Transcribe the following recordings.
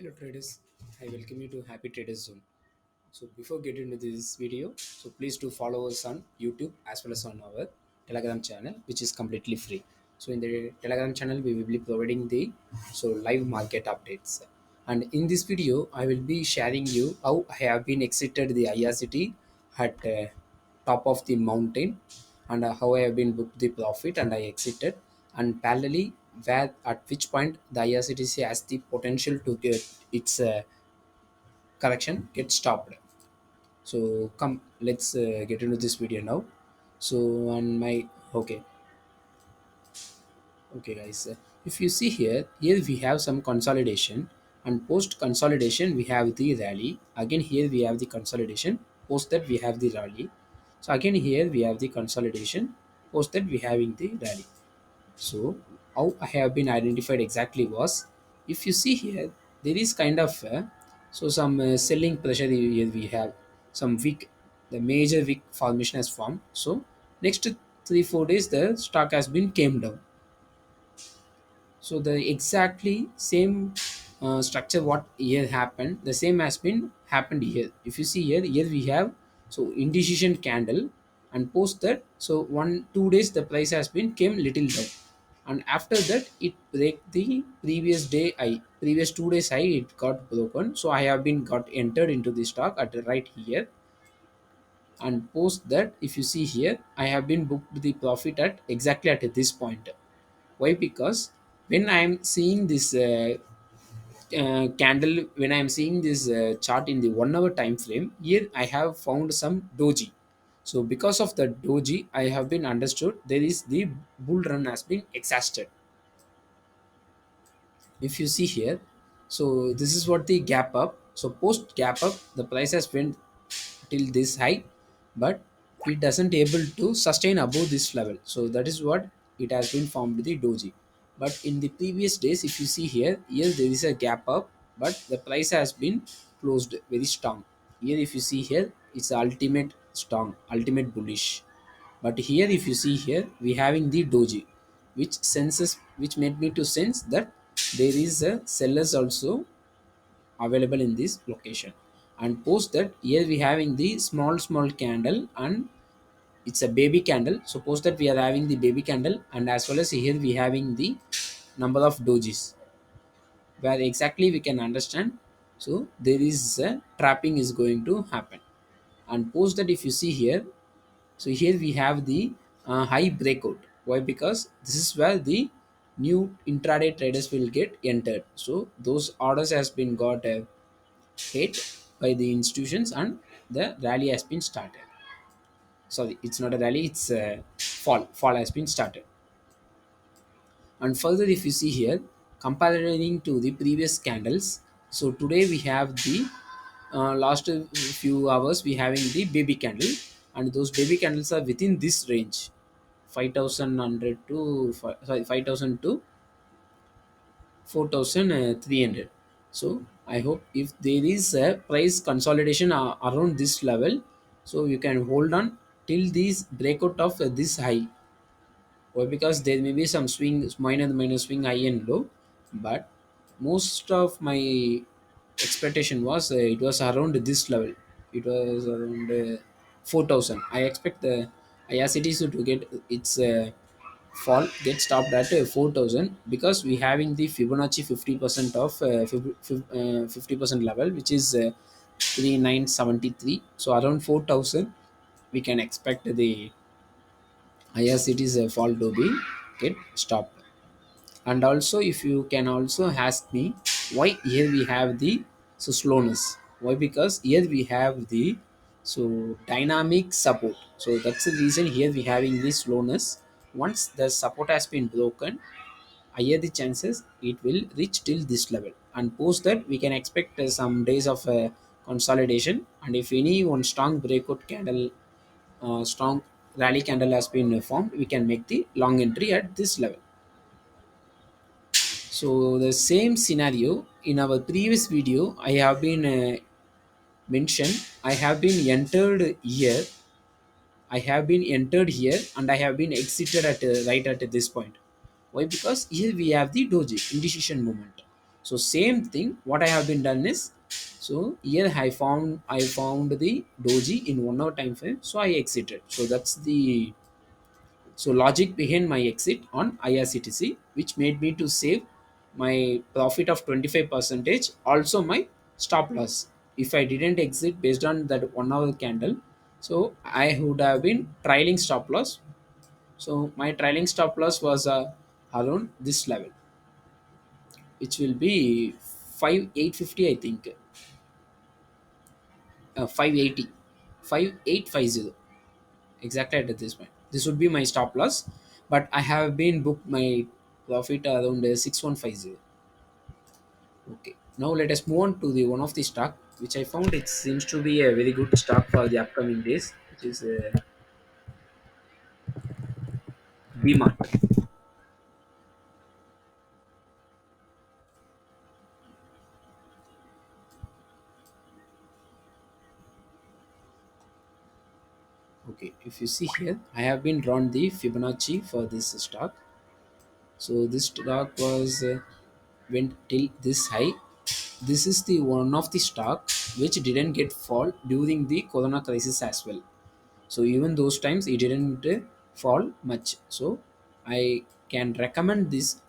Hello traders, I welcome you to Happy Traders Zone. So before getting into this video, so please do follow us on YouTube as well as on our Telegram channel, which is completely free. So in the Telegram channel, we will be providing the live market updates. And in this video, I will be sharing you how I have been exited the IRCT at top of the mountain, and how I have been booked the profit and I exited, and parallelly where at which point the IRCTC has the potential to get its correction get stopped. So come, let's get into this video now. So on my okay guys, if you see here we have some consolidation, and post consolidation we have the rally. Again here we have the consolidation, post that we have the rally. So again here we have the consolidation, post that we having the rally. So how I have been identified exactly was, if you see here, there is kind of some selling pressure here we have some weak, the major weak formation has formed. So next 3 4 days the stock has been came down. So the exactly same structure what here happened, the same has been happened here. If you see here we have so indecision candle, and post that, so 1 2 days the price has been came little down, and after that it break the previous 2 days high, it got broken. So I have been got entered into the stock at the right here, and post that if you see here I have been booked the profit at exactly at this point. Why? Because when I am seeing this candle, when I am seeing this chart in the 1 hour time frame, here I have found some doji. So because of the doji I have been understood there is the bull run has been exhausted. If you see here, so this is what the gap up. So post gap up the price has went till this high, but it doesn't able to sustain above this level. So that is what it has been formed the doji. But in the previous days, if you see here there is a gap up, but the price has been closed very strong. Here if you see here, it's ultimate strong, ultimate bullish. But here if you see here we having the doji, which made me to sense that there is a sellers also available in this location. And post that here we having the small candle, and it's a baby candle. Suppose that we are having the baby candle, and as well as here we having the number of dojis, where exactly we can understand. So there is a trapping is going to happen. And post that if you see here, so here we have the high breakout. Why? Because this is where the new intraday traders will get entered. So those orders has been got hit by the institutions, and the rally has been started. Sorry, it's not a rally, it's a fall has been started. And further if you see here, comparing to the previous candles, so today we have the last few hours we having the baby candle, and those baby candles are within this range, 5100 to sorry 5000 to 4300. So I hope if there is a price consolidation around this level, so you can hold on till this breakout of this high. Or because there may be some swing, minor swing high and low, but most of my expectation was it was around this level. It was around 4000. I expect the IRCTC to get its fall get stopped at 4000, because we having the Fibonacci 50% of 50% level, which is 3973. So around 4000 we can expect the IRCT's fall to be get stopped. And also if you can also ask me why here we have the slowness. Why? Because here we have the dynamic support. So that's the reason here we having this slowness. Once the support has been broken, higher the chances it will reach till this level, and post that we can expect some days of consolidation. And if any one strong breakout candle, strong rally candle has been formed, we can make the long entry at this level. So the same scenario in our previous video I have been mentioned. I have been entered here. I have been entered here, and I have been exited at right at this point. Why? Because here we have the doji indecision movement. So same thing what I have been done is, so here I found the doji in 1 hour time frame, so I exited. So that's the so logic behind my exit on IRCTC, which made me to save my profit of 25 percentage, also my stop loss. If I didn't exit based on that 1 hour candle, so I would have been trailing stop loss. So my trailing stop loss was around this level, which will be 5850, I think, 580, 5850 exactly at this point. This would be my stop loss, but I have been booked my profit around 6150. Okay, now let us move on to the one of the stock which I found it seems to be a very good stock for the upcoming days, which is BMart. Okay, if you see here, I have been drawn the Fibonacci for this stock. So this stock was went till this high. This is the one of the stock which didn't get fall during the Corona crisis as well. So even those times it didn't fall much. So I can recommend this.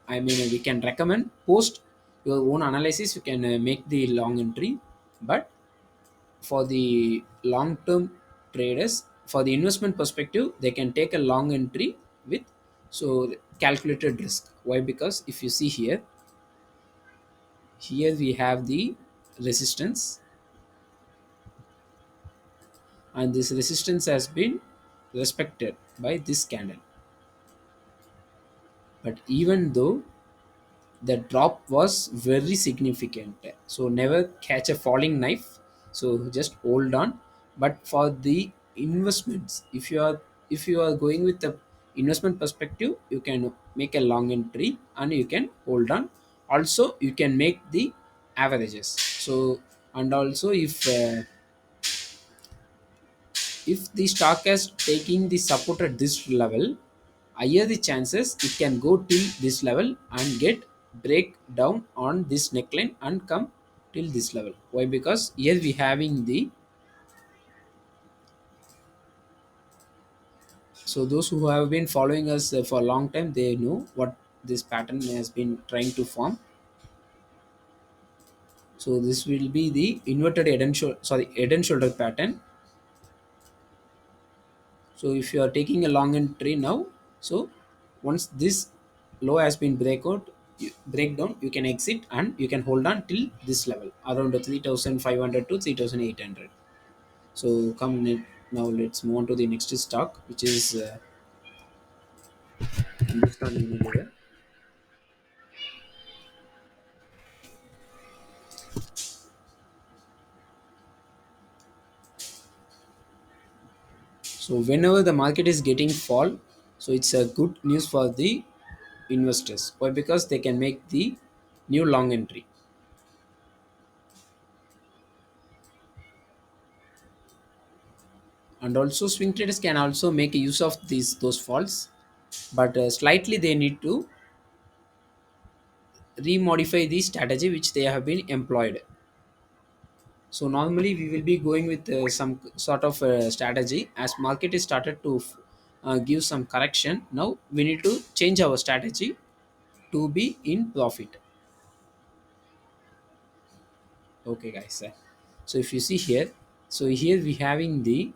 I mean, we can recommend post your own analysis. You can make the long entry, but for the long term traders, for the investment perspective, they can take a long entry with so calculated risk. Why? Because if you see here, here we have the resistance, and this resistance has been respected by this candle. But even though the drop was very significant, so never catch a falling knife, so just hold on. But for the investments, if you are going with the investment perspective, you can make a long entry and you can hold on. Also you can make the averages. So and also if the stock is taking the support at this level, higher the chances it can go till this level and get break down on this neckline and come till this level. Why? Because here we having the, so those who have been following us for a long time, they know what this pattern has been trying to form. So this will be the inverted head and shoulder pattern. So if you are taking a long entry now, so once this low has been break down, you can exit and you can hold on till this level around the 3500 to 3800. So now let's move on to the next stock, which is Hindustan Unilever. So whenever the market is getting fall, so it's a good news for the investors. Why? Because they can make the new long entry. And also swing traders can also make use of those falls, but slightly they need to remodify the strategy which they have been employed. So normally we will be going with some sort of strategy as market is started to give some correction. Now we need to change our strategy to be in profit. Okay guys, so if you see here, so here we having the,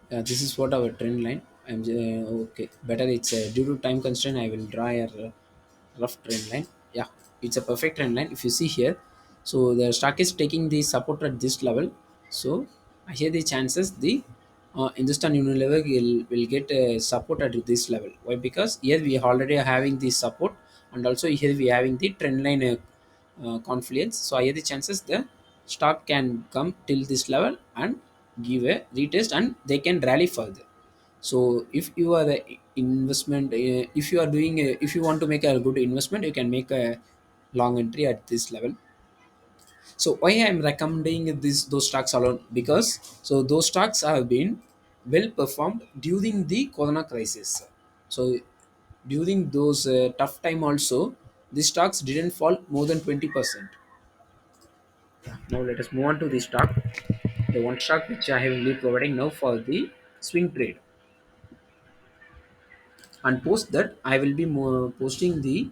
this is what our trend line. Okay, better it's due to time constraint I will draw a rough trend line. Yeah, it's a perfect trend line if you see here. So the stock is taking the support at this level. So here the chances the Hindustan Unilever will get support at this level. Why? Because here we are already having the support, and also here we are having the trend line confluence. So here the chances the stock can come till this level and give a retest and they can rally further. So if you are the investment, if you are doing if you want to make a good investment, you can make a long entry at this level. So why I'm recommending this those stocks alone? Because so those stocks have been well performed during the corona crisis. So during those tough time also, the stocks didn't fall more than 20%. Now let us move on to the stock. The one stock which I will be providing now for the swing trade. And post that I will be more posting the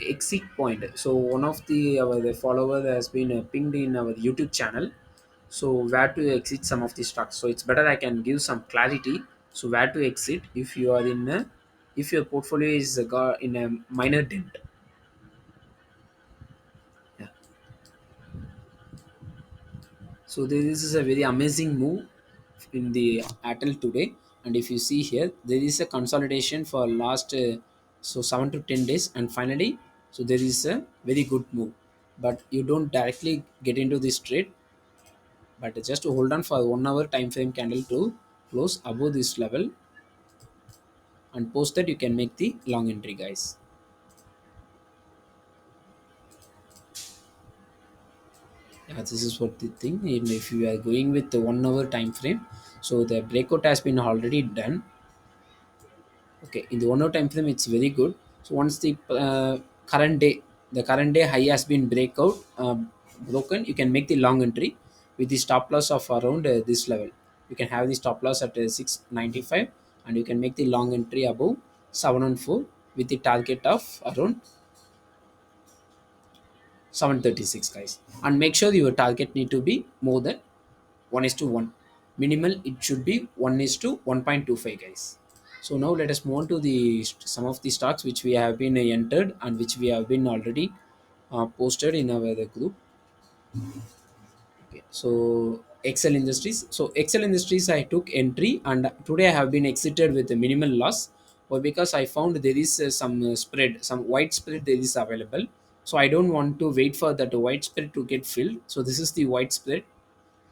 exit point. So one of the follower has been pinged in our YouTube channel. So where to exit some of the stocks. So it's better I can give some clarity. So where to exit if you are in a, if your portfolio is in a minor dent. Yeah. So this is a very amazing move in the Airtel today. And if you see here, there is a consolidation for last 7 to 10 days, and finally, so there is a very good move. But you don't directly get into this trade, but just to hold on for 1 hour time frame candle to close above this level, and post that you can make the long entry, guys. Yeah, this is what the thing. And if you are going with the 1 hour time frame, so the breakout has been already done. Okay, in the 1 hour time frame it's very good. So once the current day, the current day high has been breakout broken, you can make the long entry with the stop loss of around this level. You can have the stop loss at 695, and you can make the long entry above 714 with the target of around 736, guys. And make sure your target need to be more than 1 is to 1. Minimal it should be 1 is to 1.25, guys. So now let us move on to the some of the stocks which we have been entered and which we have been already posted in our group. Okay, so Excel Industries. So Excel Industries I took entry, and today I have been exited with a minimal loss. Or because I found there is some spread, some white spread there is available. So I don't want to wait for that white spread to get filled. So this is the white spread.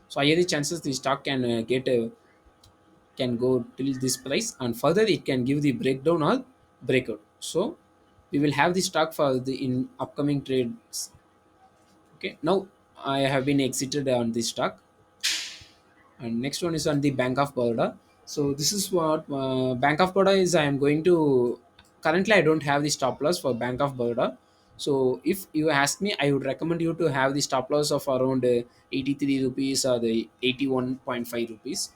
So higher the chances the stock can get a, can go till this price, and further it can give the breakdown or breakout. So we will have the stock for the in upcoming trades. Okay, now I have been exited on this stock, and next one is on the Bank of Baroda. So this is what Bank of Baroda is. I am going to, currently I don't have the stop loss for Bank of Baroda. So if you ask me, I would recommend you to have the stop loss of around 83 rupees or the 81.5 rupees.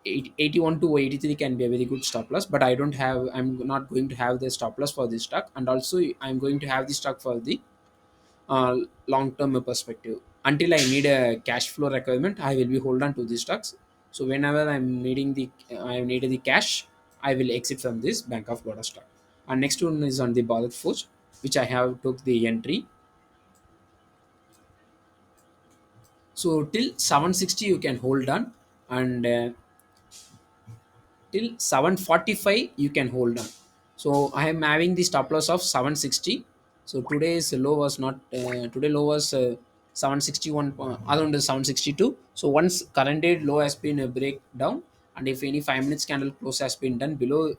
81 to 83 can be a very good stop loss, but I don't have, I'm not going to have the stop loss for this stock, and also I'm going to have the stock for the uh, long term perspective. Until I need a cash flow requirement, I will be hold on to these stocks. So whenever I'm needing the, I need the cash, I will exit from this Bank of Baroda stock. And next one is on the Bharat Forge, which I have took the entry. So till 760 you can hold on, and till 745 you can hold on. So I am having the stop loss of 760. So today's low was not today low was 761 around the 762. So once current date low has been a breakdown, and if any 5 minutes candle close has been done below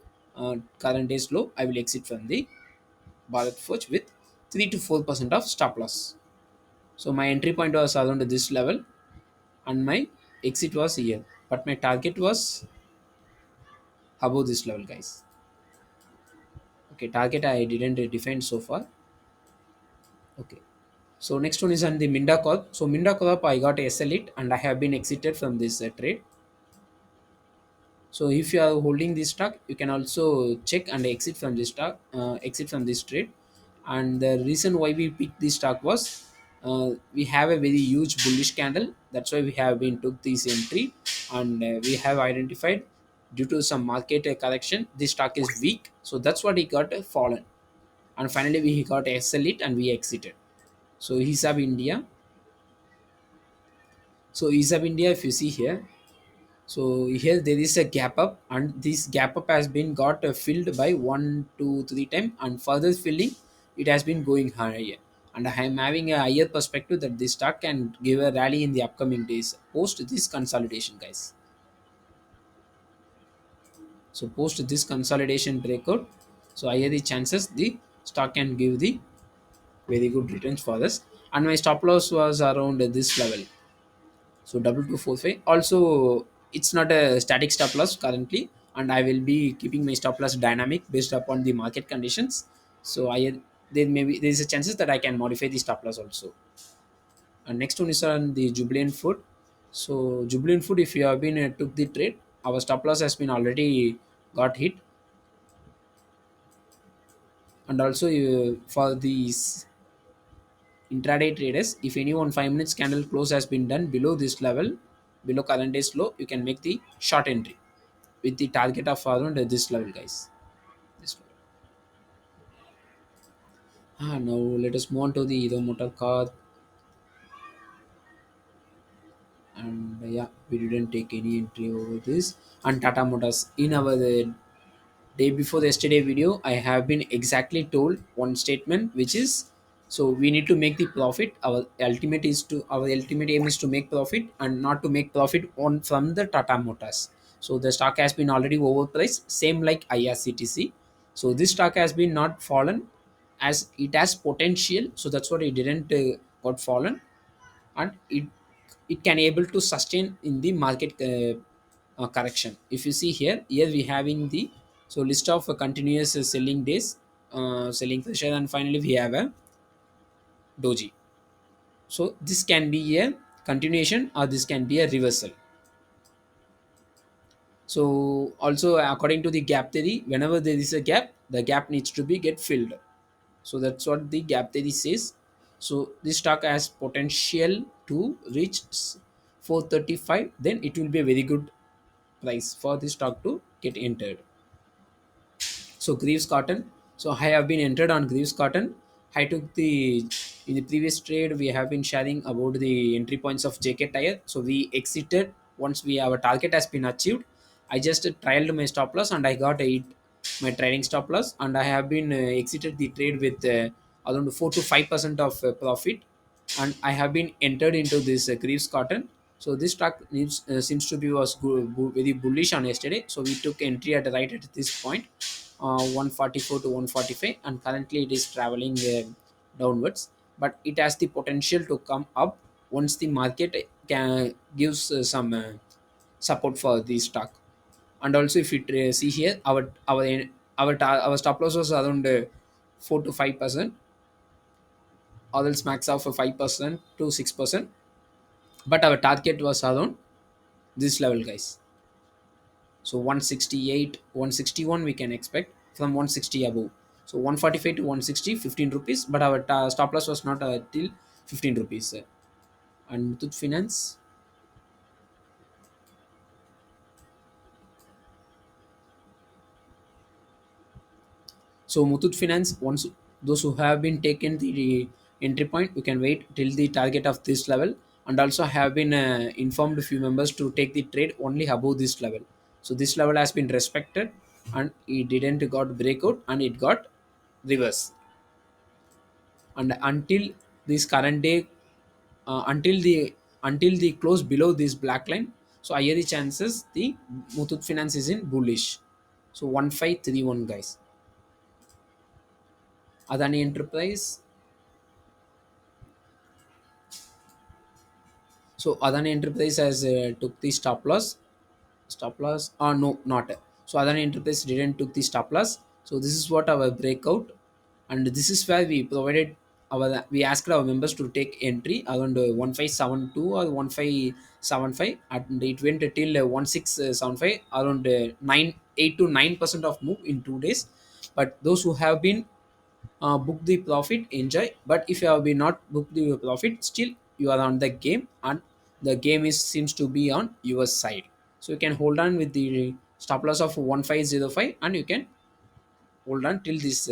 current day's low, I will exit from the Bharat Forge with 3 to 4% of stop loss. So my entry point was around this level, and my exit was here, but my target was above this level, guys. Okay, target I didn't define so far. Okay. So next one is on the Minda Corp. So Minda Corp I got a sell it, and I have been exited from this trade. So if you are holding this stock, you can also check and exit from this stock, exit from this trade. And the reason why we picked this stock was we have a very huge bullish candle. That's why we have been took this entry, and we have identified due to some market correction, this stock is weak. So that's what it got fallen, and finally we got sell it and we exited. So Hisab India. So Hisab India, if you see here, so here there is a gap up, and this gap up has been got filled by 1 2 3 time, and further filling it has been going higher. And I am having a higher perspective that this stock can give a rally in the upcoming days post this consolidation, guys. So post this consolidation breakout, so higher the chances the stock can give the very good returns for us. And my stop loss was around this level. So 2245 also. it's not a static stop loss currently, and I will be keeping my stop loss dynamic based upon the market conditions. So I there may be there is a chances that I can modify the stop loss also. And next one is on the Jubilant Food. So Jubilant Food, if you have been took the trade, our stop loss has been already got hit. And also for these intraday traders, if any one 5 minutes candle close has been done below this level, below current day's low, you can make the short entry with the target of around this level, guys. This level. Now let us move on to the Hero Motor Car. And yeah, we didn't take any entry over this. And Tata Motors, in our day before the yesterday video, I have been exactly told one statement, which is, so we need to make the profit. Our ultimate aim is to make profit and not to make profit on from the Tata Motors. So the stock has been already overpriced, same like IRCTC. So this stock has been not fallen as it has potential. So that's what it didn't got fallen, and it can able to sustain in the market correction. If you see here we having the so list of continuous selling days, selling pressure, and finally we have a doji. So this can be a continuation or this can be a reversal. So also according to the gap theory, whenever there is a gap, the gap needs to be get filled. So that's what the gap theory says. So this stock has potential to reach 435, then it will be a very good price for this stock to get entered. So Greaves Cotton. So I have been entered on Greaves Cotton. I took the in the previous trade we have been sharing about the entry points of JK Tire. So we exited once we our target has been achieved. I just trialed my stop loss and I got my trading stop loss, and I have been exited the trade with around 4 to 5% of profit, and I have been entered into this Greaves Cotton. So this stock seems to be was very bullish on yesterday. So we took entry at right at this point, 144 to 145, and currently it is traveling downwards. But it has the potential to come up once the market can gives some support for the stock. And also if you see here, our stop loss was around 4 to 5%, or else max of 5% to 6%, but our target was around this level, guys. So 168, 161 we can expect from 160 above. So 145 to 160, 15 rupees, but our stop loss was not till 15 rupees. And Muthoot Finance. So Muthoot Finance, once those who have been taken the entry point, you can wait till the target of this level. And also have been informed a few members to take the trade only above this level. So this level has been respected, and it didn't got breakout and it got reverse. And until this current day, until the close below this black line, so higher the chances the Muthoot Finance is in bullish. So 1531, guys. Adani Enterprise. So Adani Enterprise has took the stop loss, or no, not. So Adani Enterprise didn't took the stop loss. So this is what our breakout, and this is where we asked our members to take entry around 1572 or 1575, and it went till 1675, around 9 8 to 9% of move in 2 days. But those who have been book the profit, enjoy. But if you have been not booked the profit, still you are on the game, and the game is seems to be on your side. So you can hold on with the stop loss of 1505, and you can hold on till this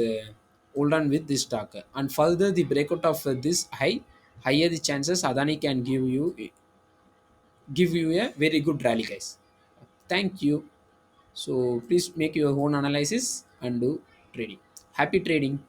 hold on with this stock. And further the breakout of this higher the chances Adani can give you a very good rally, guys. Thank you. So please make your own analysis and do trading. Happy trading.